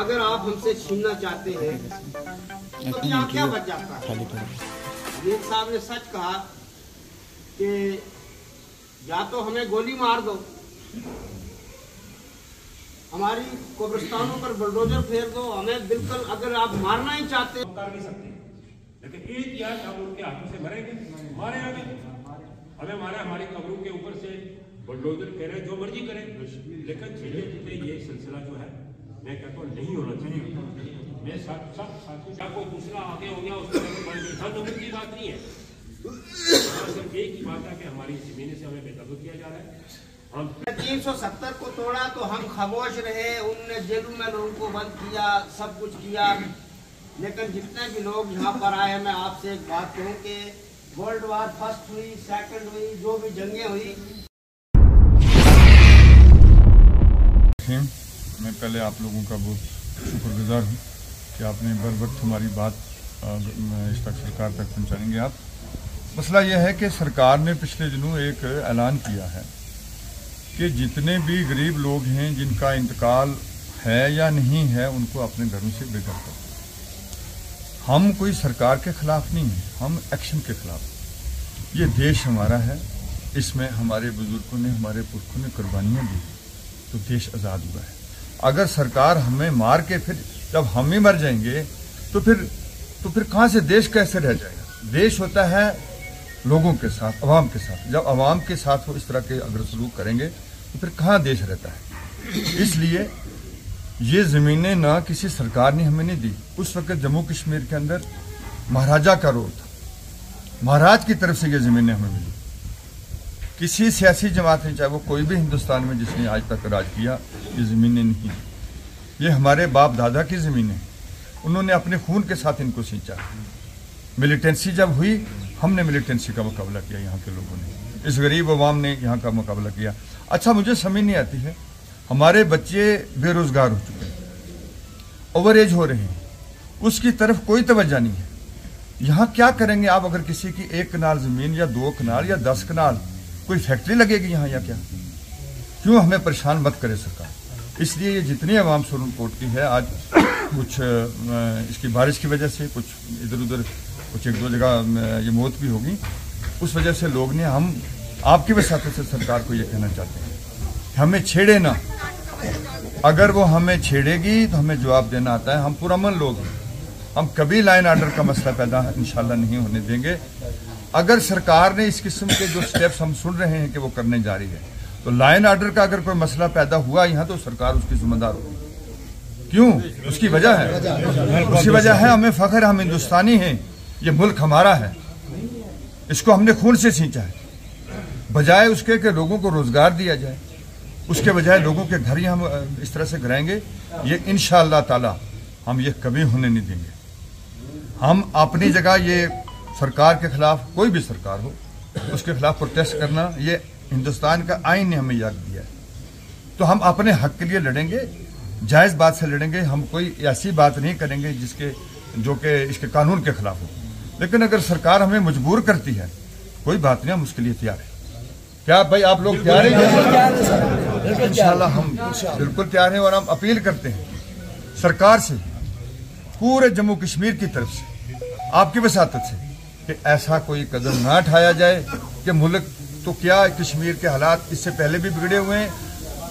अगर आप हमसे छीनना चाहते हैं तो क्या बच जाता है। ये साहब ने सच कहा कि या तो हमें गोली मार दो, हमारी कब्रिस्तानों पर बुलडोजर फेर दो, हमें बिल्कुल अगर आप मारना ही चाहते हैं कर नहीं सकते, लेकिन एक यार हम उनके हाथों से मरेंगे, मारे हमें मारे, हमारी कब्रों के ऊपर से बुलडोजर फेरे, जो मर्जी करें, लेकिन छीनते छीनते ये सिलसिला जो है मैं कहता हूँ नहीं होना चाहिए। मैं सब कोई दूसरा आगे हो गया उसको नंबर की बात नहीं है, सिर्फ एक ही बात है कि हमारी जमीन से हमें बेदखल किया जा रहा है। हम 370 को तोड़ा तो हम खामोश रहे, उनने जेलों में लोगों को बंद किया, सब कुछ किया, लेकिन जितने भी लोग यहाँ पर आए, मैं आपसे एक बात कहूँ कि वर्ल्ड वार फर्स्ट हुई, सेकंड हुई, जो भी जंगें हुई, मैं पहले आप लोगों का बहुत शुक्रगुजार हूँ कि आपने बर वक्त हमारी बात इस तक सरकार तक पहुँचाएंगे आप। मसला यह है कि सरकार ने पिछले दिनों एक ऐलान किया है कि जितने भी गरीब लोग हैं जिनका इंतकाल है या नहीं है उनको अपने घरों से बेघर करो। हम कोई सरकार के खिलाफ नहीं हैं, हम एक्शन के खिलाफ। ये देश हमारा है, इसमें हमारे बुजुर्गों ने, हमारे पुरखों ने कुर्बानियाँ दी तो देश आज़ाद हुआ है। अगर सरकार हमें मार के फिर जब हम ही मर जाएंगे तो फिर कहाँ से देश कैसे रह जाएगा। देश होता है लोगों के साथ, अवाम के साथ। जब अवाम के साथ वो इस तरह के अगर सलूक करेंगे तो फिर कहाँ देश रहता है। इसलिए ये ज़मीनें ना किसी सरकार ने हमें नहीं दी। उस वक्त जम्मू कश्मीर के अंदर महाराजा का रोल था, महाराज की तरफ से ये ज़मीनें हमें मिली। किसी सियासी जमात ने, चाहे वो कोई भी हिंदुस्तान में जिसने आज तक राज किया, ये ज़मीनें नहीं, ये हमारे बाप दादा की ज़मीनें। उन्होंने अपने खून के साथ इनको सींचा। मिलिटेंसी जब हुई, हमने मिलिटेंसी का मुकाबला किया, यहाँ के लोगों ने, इस गरीब अवाम ने यहाँ का मुकाबला किया। अच्छा, मुझे समझ नहीं आती है, हमारे बच्चे बेरोजगार हो चुके हैं, ओवर एज हो रहे हैं, उसकी तरफ कोई तवज्जो नहीं है। यहाँ क्या करेंगे आप? अगर किसी की 1 कनाल ज़मीन या 2 कनाल या 10 कनाल, कोई फैक्ट्री लगेगी यहाँ या क्या? क्यों हमें परेशान मत करे सरकार। इसलिए ये जितनी अवाम सुप्रीम कोर्ट की है, आज कुछ इसकी बारिश की वजह से कुछ इधर उधर कुछ 1-2 जगह ये मौत भी होगी, उस वजह से लोग ने, हम आपकी वसात से सरकार को ये कहना चाहते हैं, हमें छेड़े ना। अगर वो हमें छेड़ेगी तो हमें जवाब देना आता है। हम पुरअमन लोग हैं, हम कभी लाइन आर्डर का मसला पैदा इंशाल्लाह नहीं होने देंगे। अगर सरकार ने इस किस्म के जो स्टेप्स हम सुन रहे हैं कि वो करने जा रही है, तो लाइन आर्डर का अगर कोई मसला पैदा हुआ यहाँ तो सरकार उसकी जिम्मेदार होगी। क्यों? उसकी वजह है, उसकी वजह है हमें फख्र, हम हिंदुस्तानी हैं, ये मुल्क हमारा है, इसको हमने खून से सींचा है। बजाय उसके कि लोगों को रोजगार दिया जाए, उसके बजाय लोगों के घर ही हम इस तरह से गिराएंगे, ये इंशाअल्लाह ताला हम ये कभी होने नहीं देंगे। हम अपनी जगह, ये सरकार के खिलाफ, कोई भी सरकार हो, उसके खिलाफ प्रोटेस्ट करना, ये हिंदुस्तान का आईन ने हमें याद दिया है। तो हम अपने हक के लिए लड़ेंगे, जायज़ बात से लड़ेंगे। हम कोई ऐसी बात नहीं करेंगे जो कि इसके कानून के खिलाफ हो। लेकिन अगर सरकार हमें मजबूर करती है, कोई बात नहीं, हम उसके लिए तैयार हैं। क्या भाई आप लोग तैयार हैं? इंशाल्लाह हम बिल्कुल तैयार हैं। और हम अपील करते हैं सरकार से, पूरे जम्मू कश्मीर की तरफ से, आपकी वसातत से, कि ऐसा कोई कदम ना उठाया जाए कि मुल्क, तो क्या कश्मीर के हालात इससे पहले भी बिगड़े हुए हैं,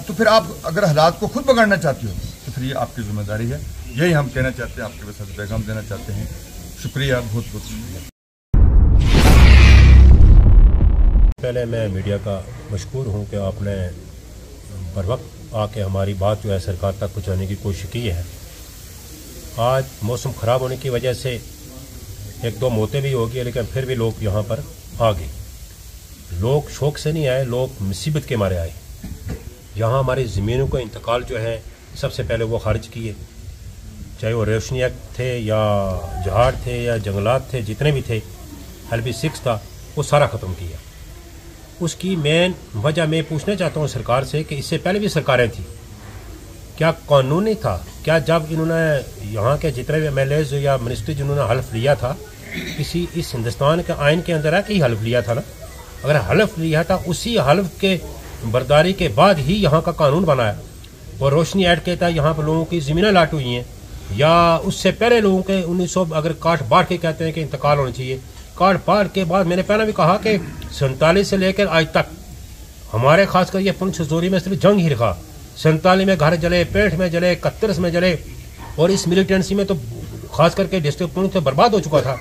तो फिर आप अगर हालात को खुद बिगाड़ना चाहती हो तो फिर ये आपकी जिम्मेदारी है। यही हम कहना चाहते हैं, आपके वसातत पैगाम देना चाहते हैं। शुक्रिया, बहुत बहुत शुक्रिया। पहले मैं मीडिया का मशकूर हूँ कि आपने बर वक्त आके हमारी बात जो है सरकार तक पहुँचाने की कोशिश की है। आज मौसम ख़राब होने की वजह से 1-2 मौतें भी हो गई, लेकिन फिर भी लोग यहाँ पर आ गए। लोग शौक से नहीं आए, लोग मुसीबत के मारे आए। यहाँ हमारी ज़मीनों का इंतकाल जो है सबसे पहले वो खारिज किए, चाहे वो रोशनी एक्ट थे या जहाड़ थे या जंगलात थे, जितने भी थे, LB 6 था, वो सारा ख़त्म किया। उसकी मेन वजह मैं पूछना चाहता हूँ सरकार से कि इससे पहले भी सरकारें थी, क्या कानून नहीं था? क्या जब इन्होंने यहाँ के जितने भी MLAs या मिनिस्ट्री जिन्होंने हल्फ लिया था, किसी इस हिंदुस्तान के आइन के अंदर है कि हल्फ लिया था ना? अगर हल्फ लिया था, उसी हल्फ के बर्दारी के बाद ही यहाँ का कानून बनाया। और रोशनी ऐड के तहत यहाँ पर लोगों की ज़मीनें लाट हुई हैं, या उससे पहले लोगों के 1900 अगर काट बाढ़ के कहते हैं कि इंतकाल होना चाहिए। काट बाढ़ के बाद मैंने पहले भी कहा कि 47 से लेकर आज तक हमारे खासकर ये पुंछ जोरी में सिर्फ जंग ही रखा। 47 में घर जले, 65 में जले, 31 में जले, और इस मिलिटेंसी में तो खास करके डिस्ट्रिक्ट पुंछ तो बर्बाद हो चुका था।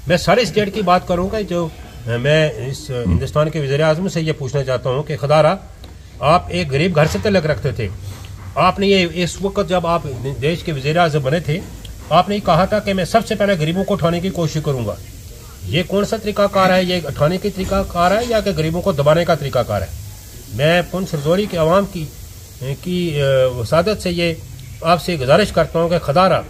मैं सारे स्टेट की बात करूँगा। जो मैं इस हिंदुस्तान के वज़ीर आज़म से ये पूछना चाहता हूँ कि खुदारा, आप एक गरीब घर से तल्लक रखते थे। आपने ये इस वक्त जब आप देश के वज़ीर आज़म बने थे, आपने कहा था कि मैं सबसे पहले गरीबों को उठाने की कोशिश करूँगा। ये कौन सा तरीकाकार है? ये उठाने की तरीकाकार है या कि गरीबों को दबाने का तरीकाकार है? मैं पुंछ रजौरी के अवाम की वसादत से ये आपसे गुजारिश करता हूँ कि खुदारा,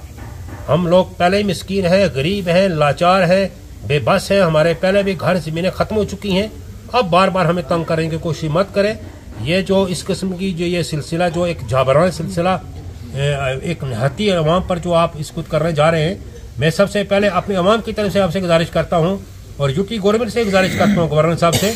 हम लोग पहले ही मिस्कीन हैं, गरीब हैं, लाचार हैं, बेबस हैं, हमारे पहले भी घर ज़मीनें ख़त्म हो चुकी हैं। अब बार बार हमें तंग करने की कोशिश मत करें। ये जो इस किस्म की जो ये सिलसिला, जो एक जाबराना सिलसिला, एक निहत्ती अवाम पर जो आप इसको करने जा रहे हैं, मैं सबसे पहले अपनी अवाम की तरफ से आपसे गुजारिश करता हूँ और यूटी गवर्नमेंट से गुजारिश करता हूँ, गवर्नर साहब से,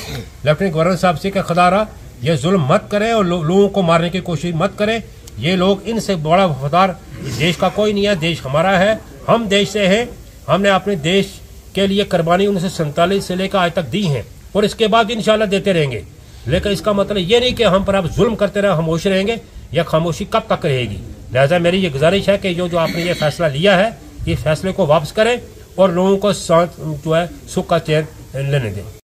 लेफ्टिनेंट गवर्नर साहब से, कि खुदारा ये जुल्म मत करें और लोगों को मारने की कोशिश मत करें। ये लोग, इनसे बड़ा वफादार देश का कोई नहीं है। देश हमारा है, हम देश से हैं, हमने अपने देश के लिए कुर्बानी 1947 से लेकर आज तक दी हैं और इसके बाद भी इंशाल्लाह देते रहेंगे। लेकिन इसका मतलब ये नहीं कि हम पर आप जुल्म करते रहे खामोश रहेंगे, या खामोशी कब तक रहेगी। लिहाजा मेरी ये गुजारिश है कि जो आपने ये फैसला लिया है, ये फैसले को वापस करें और लोगों को साथ जो है सुख का चैन लेने दें।